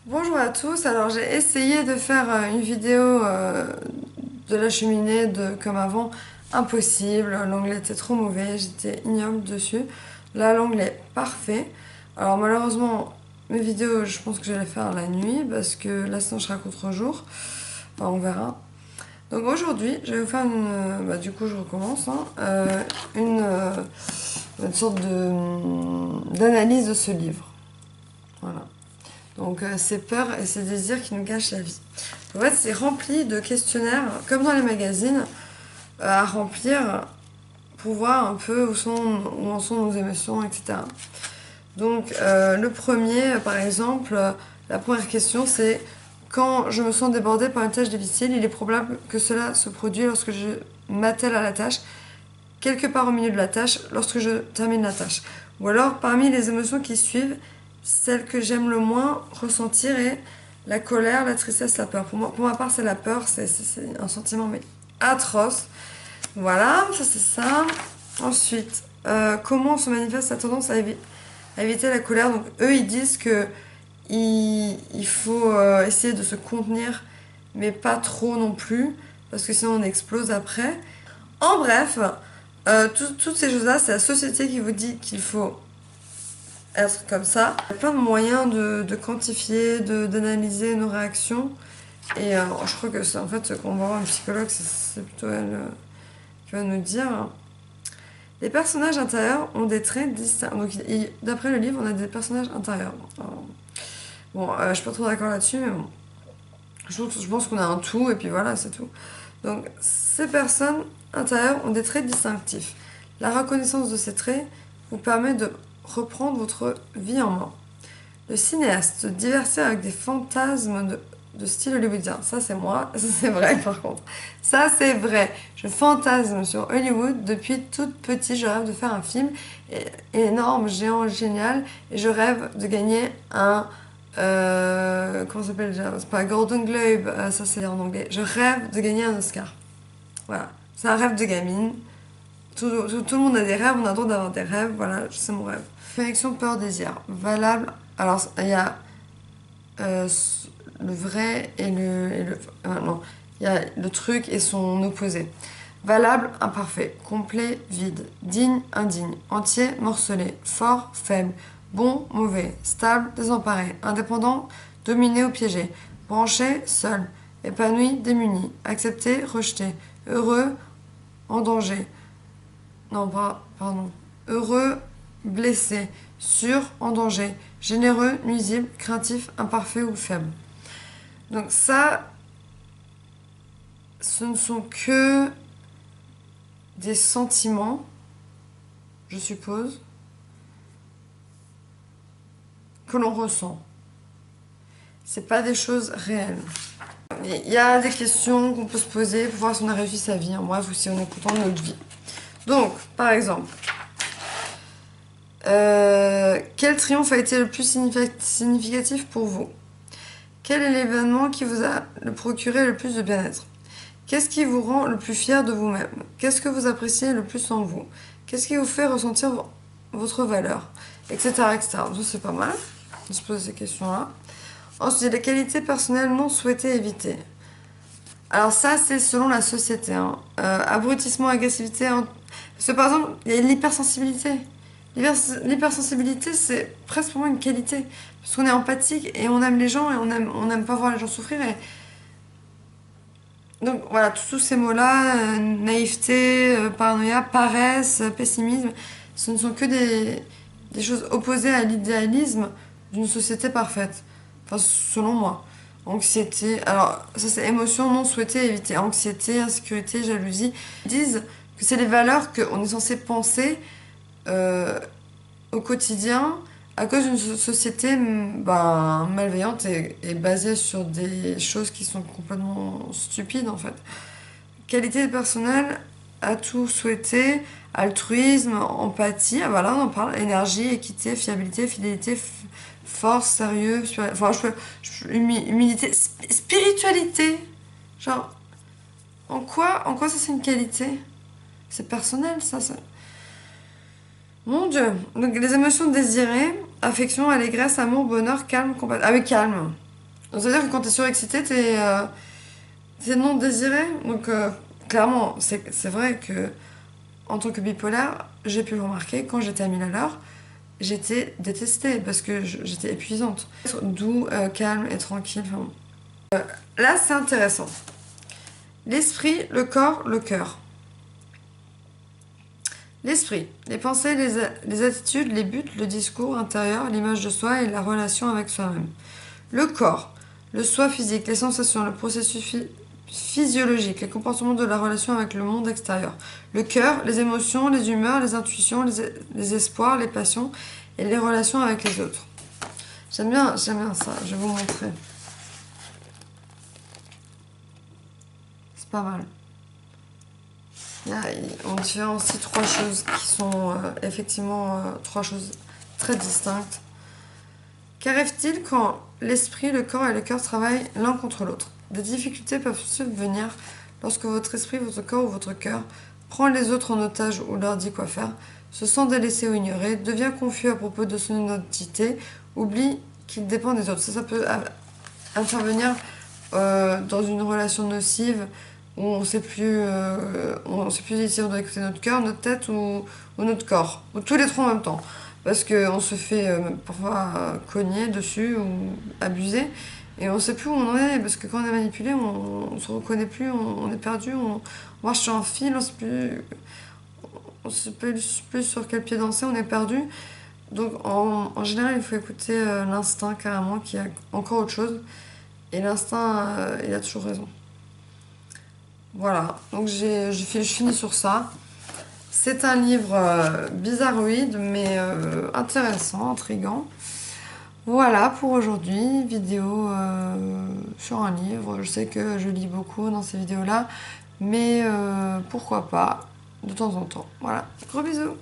Bonjour à tous, alors j'ai essayé de faire une vidéo de la cheminée comme avant, impossible, l'anglais était trop mauvais, j'étais ignoble dessus. Là l'anglais est parfait. Alors malheureusement mes vidéos je pense que je vais les faire la nuit parce que là sinon je serai contre jour, enfin on verra. Donc aujourd'hui je vais vous faire du coup je recommence, une, euh, une sorte d'analyse de ce livre. Voilà. Donc ces peurs et ces désirs qui nous gâchent la vie. En fait, c'est rempli de questionnaires, comme dans les magazines, à remplir pour voir un peu où en sont nos émotions, etc. Donc le premier, par exemple, la première question, c'est quand je me sens débordée par une tâche difficile, il est probable que cela se produise lorsque je m'attelle à la tâche, quelque part au milieu de la tâche, lorsque je termine la tâche. Ou alors, parmi les émotions qui suivent, celle que j'aime le moins ressentir est la colère, la tristesse, la peur. Pour ma part, c'est la peur, c'est un sentiment mais atroce. Voilà, ça c'est ça. Ensuite, comment se manifeste la tendance à éviter la colère. Donc eux, ils disent que il faut essayer de se contenir, mais pas trop non plus, parce que sinon on explose après. En bref, toutes ces choses-là, c'est la société qui vous dit qu'il faut être comme ça. Il y a plein de moyens de quantifier, d'analyser nos réactions. Et je crois que c'est en fait, quand on va voir un psychologue, c'est plutôt elle qui va nous dire. Les personnages intérieurs ont des traits distincts. Donc, d'après le livre, on a des personnages intérieurs. Alors, bon, je suis pas trop d'accord là-dessus, mais bon. Je pense qu'on a un tout, et puis voilà, c'est tout. Donc, ces personnes intérieures ont des traits distinctifs. La reconnaissance de ces traits vous permet de reprendre votre vie en main. Le cinéaste se divertit avec des fantasmes de style hollywoodien. Ça, c'est moi. Ça, c'est vrai, par contre. Ça, c'est vrai. Je fantasme sur Hollywood depuis toute petite. Je rêve de faire un film énorme, géant, génial. Et je rêve de gagner un... comment ça s'appelle déjà? C'est pas un Golden Globe, ça c'est en anglais. Je rêve de gagner un Oscar. Voilà. C'est un rêve de gamine. Tout le monde a des rêves, on a le droit d'avoir des rêves. Voilà, c'est mon rêve. Connexion peur-désir. Valable. Alors, il y a euh, le vrai non, il y a le truc et son opposé. Valable, imparfait. Complet, vide. Digne, indigne. Entier, morcelé. Fort, faible. Bon, mauvais. Stable, désemparé. Indépendant, dominé ou piégé. Branché, seul. Épanoui, démuni. Accepté, rejeté. Heureux, en danger. Non, pas, pardon. Heureux, blessé. Sûr, en danger. Généreux, nuisible, craintif, imparfait ou faible. Donc ça, ce ne sont que des sentiments, je suppose, que l'on ressent. C'est pas des choses réelles. Il y a des questions qu'on peut se poser pour voir si on a réussi sa vie, en bref, ou si on est content de notre vie. Donc, par exemple, quel triomphe a été le plus significatif pour vous? Quel est l'événement qui vous a procuré le plus de bien-être? Qu'est-ce qui vous rend le plus fier de vous-même? Qu'est-ce que vous appréciez le plus en vous? Qu'est-ce qui vous fait ressentir votre valeur? Etc. etc. Donc c'est pas mal de se poser ces questions-là. Ensuite, les qualités personnelles non souhaitées éviter. Alors ça, c'est selon la société. Abrutissement, agressivité. Parce que par exemple, il y a l'hypersensibilité. L'hypersensibilité, c'est presque pour moi une qualité. Parce qu'on est empathique et on aime les gens et on aime pas voir les gens souffrir. Donc voilà, tous ces mots-là, naïveté, paranoïa, paresse, pessimisme, ce ne sont que des choses opposées à l'idéalisme d'une société parfaite. Enfin, selon moi. Anxiété, alors ça c'est émotion non souhaitée éviter. Anxiété, insécurité, jalousie. Ils disent que c'est les valeurs qu'on est censé penser euh, au quotidien à cause d'une société malveillante et basée sur des choses qui sont complètement stupides en fait. Qualité personnelle, atout souhaité, altruisme, empathie, ah, voilà on en parle, énergie, équité, fiabilité, fidélité, force, sérieux, enfin humilité, spiritualité. Genre, en quoi ça c'est une qualité? C'est personnel ça. Mon Dieu. Donc les émotions désirées, affection, allégresse, amour, bonheur, calme, compassion. Ah oui, calme. Donc, c'est-à-dire que quand t'es surexcité, t'es non désiré. Donc, clairement, c'est vrai que en tant que bipolaire, j'ai pu le remarquer quand j'étais à 1000 à l'heure, j'étais détestée parce que j'étais épuisante. Doux, calme et tranquille. Enfin, bon. Là, c'est intéressant. L'esprit, le corps, le cœur. L'esprit, les pensées, les attitudes, les buts, le discours intérieur, l'image de soi et la relation avec soi-même. Le corps, le soi physique, les sensations, le processus physiologique, les comportements de la relation avec le monde extérieur. Le cœur, les émotions, les humeurs, les intuitions, les espoirs, les passions et les relations avec les autres. J'aime bien ça, je vais vous montrer. C'est pas mal. On différencie trois choses qui sont effectivement trois choses très distinctes. Qu'arrive-t-il quand l'esprit, le corps et le cœur travaillent l'un contre l'autre? Des difficultés peuvent subvenir lorsque votre esprit, votre corps ou votre cœur prend les autres en otage ou leur dit quoi faire, se sent délaissé ou ignoré, devient confus à propos de son identité, oublie qu'il dépend des autres. Ça peut intervenir dans une relation nocive où on ne sait plus si on doit écouter notre cœur, notre tête ou notre corps, ou tous les trois en même temps. Parce qu'on se fait parfois cogner dessus ou abuser, et on ne sait plus où on en est, parce que quand on est manipulé, on ne se reconnaît plus, on est perdu, on marche sur un fil, on sait plus sur quel pied danser, on est perdu. Donc en général, il faut écouter l'instinct carrément, qui a encore autre chose. Et l'instinct, il a toujours raison. Voilà, donc je finis sur ça. C'est un livre bizarroïde, mais intéressant, intriguant. Voilà pour aujourd'hui, vidéo sur un livre. Je sais que je lis beaucoup dans ces vidéos-là, mais pourquoi pas, de temps en temps. Voilà, gros bisous!